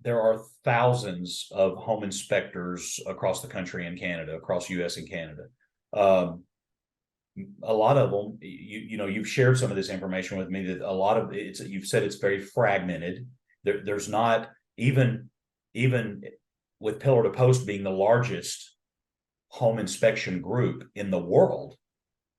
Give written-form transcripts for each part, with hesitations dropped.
there are thousands of home inspectors across the country in Canada, across US and Canada. Um, a lot of them, you've shared some of this information with me, that a lot of it's, you've said it's very fragmented. There's not even with Pillar to Post being the largest home inspection group in the world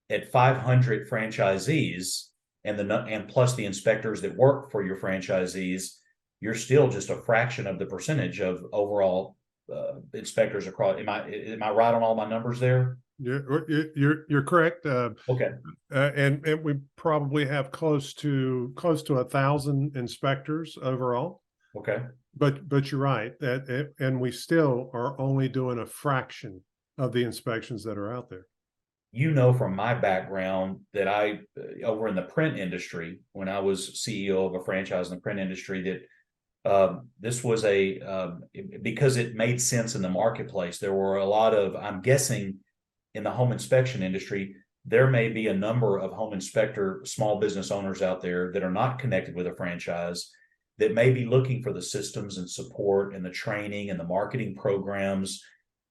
at 500 franchisees, and plus the inspectors that work for your franchisees, you're still just a fraction of the percentage of overall inspectors across. Am I right on all my numbers there? You're correct. Okay. And we probably have close to 1,000 inspectors overall. Okay. But you're right, and we still are only doing a fraction of the inspections that are out there. From my background that I over in the print industry, when I was CEO of a franchise in the print industry, that this was because it made sense in the marketplace. There were a lot of, I'm guessing, in the home inspection industry, there may be a number of home inspector small business owners out there that are not connected with a franchise, that may be looking for the systems and support and the training and the marketing programs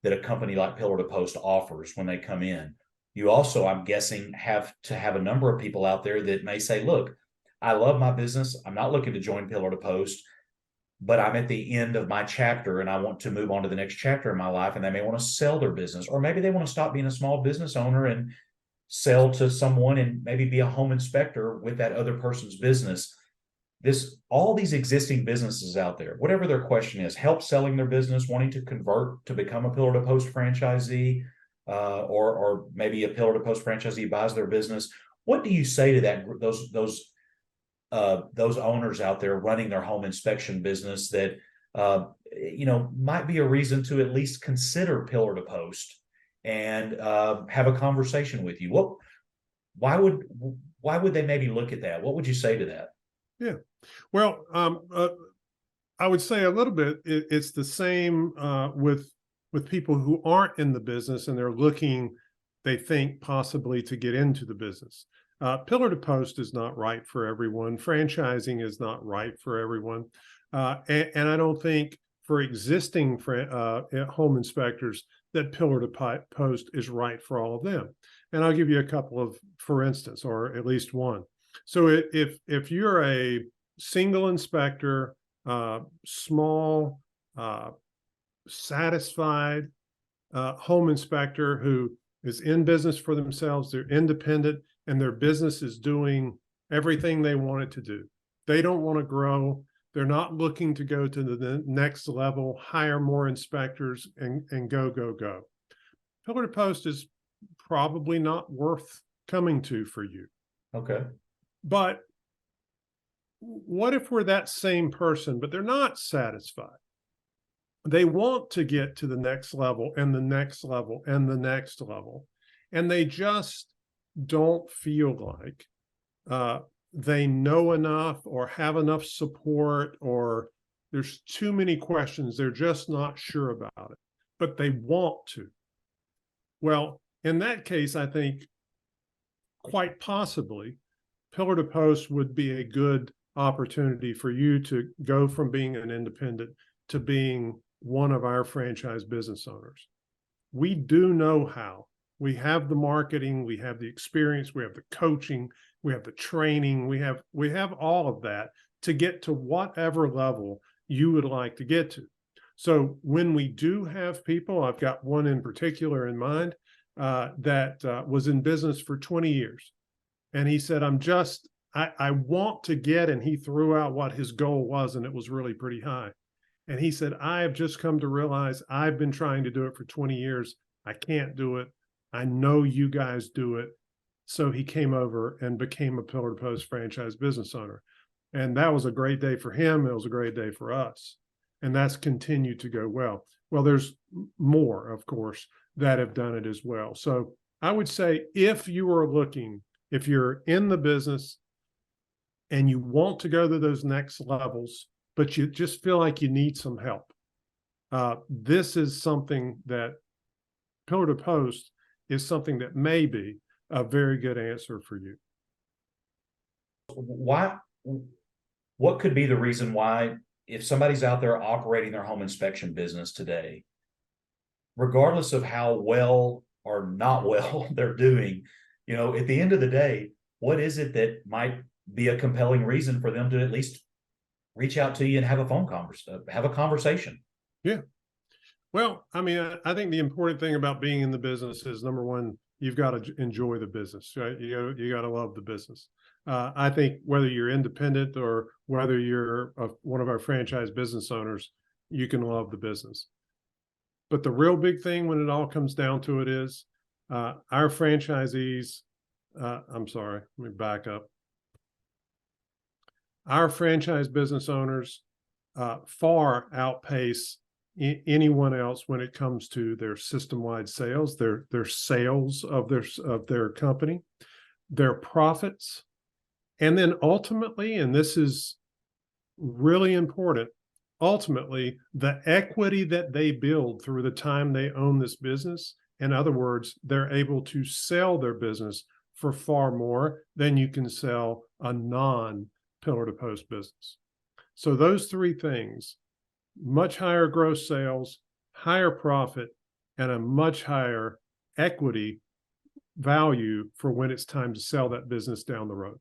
that a company like Pillar to Post offers when they come in. You also, I'm guessing, have to have a number of people out there that may say, look, I love my business. I'm not looking to join Pillar to Post, but I'm at the end of my chapter and I want to move on to the next chapter in my life. And they may want to sell their business, or maybe they want to stop being a small business owner and sell to someone and maybe be a home inspector with that other person's business. All these existing businesses out there, whatever their question is, help selling their business, wanting to convert to become a Pillar to Post franchisee, or maybe a Pillar to Post franchisee buys their business. What do you say to those owners out there running their home inspection business that might be a reason to at least consider Pillar to Post and have a conversation with you? Why would they maybe look at that? What would you say to that? Yeah, well, I would say a little bit. It's the same with people who aren't in the business and they're looking, they think possibly to get into the business. Pillar to Post is not right for everyone. Franchising is not right for everyone, and I don't think for existing home inspectors that Pillar to Post is right for all of them. And I'll give you a couple of, for instance, or at least one. So if you're a single inspector, small, satisfied home inspector who is in business for themselves, they're independent, and their business is doing everything they want it to do. They don't want to grow. They're not looking to go to the next level, hire more inspectors, and go. Pillar to Post is probably not worth coming to for you. Okay. But what if we're that same person, but they're not satisfied? They want to get to the next level and the next level and the next level, and they just don't feel like they know enough or have enough support, or there's too many questions. They're just not sure about it, but they want to. Well, in that case, I think quite possibly Pillar to Post would be a good opportunity for you to go from being an independent to being one of our franchise business owners. We do know how. We have the marketing, we have the experience, we have the coaching, we have the training, we have all of that to get to whatever level you would like to get to. So when we do have people, I've got one in particular in mind that was in business for 20 years. And he said, I want to get, and he threw out what his goal was, and it was really pretty high. And he said, I have just come to realize I've been trying to do it for 20 years. I can't do it. I know you guys do it. So he came over and became a Pillar to Post franchise business owner. And that was a great day for him. It was a great day for us. And that's continued to go well. Well, there's more, of course, that have done it as well. So I would say if you're in the business and you want to go to those next levels, but you just feel like you need some help, this is something that Pillar to Post is something that may be a very good answer for you. What could be the reason why if somebody's out there operating their home inspection business today, regardless of how well or not well they're doing, at the end of the day, what is it that might be a compelling reason for them to at least reach out to you and have a conversation? Yeah. Well, I mean, I think the important thing about being in the business is, number one, you've got to enjoy the business, right? You got to love the business. I think whether you're independent or whether you're one of our franchise business owners, you can love the business. But the real big thing when it all comes down to it is our franchisees, I'm sorry, let me back up. Our franchise business owners far outpace anyone else when it comes to their system-wide sales, their sales of their company, their profits, and then ultimately, and this is really important, ultimately the equity that they build through the time they own this business. In other words, they're able to sell their business for far more than you can sell a non-pillar to post business. So those three things: much higher gross sales, higher profit, and a much higher equity value for when it's time to sell that business down the road.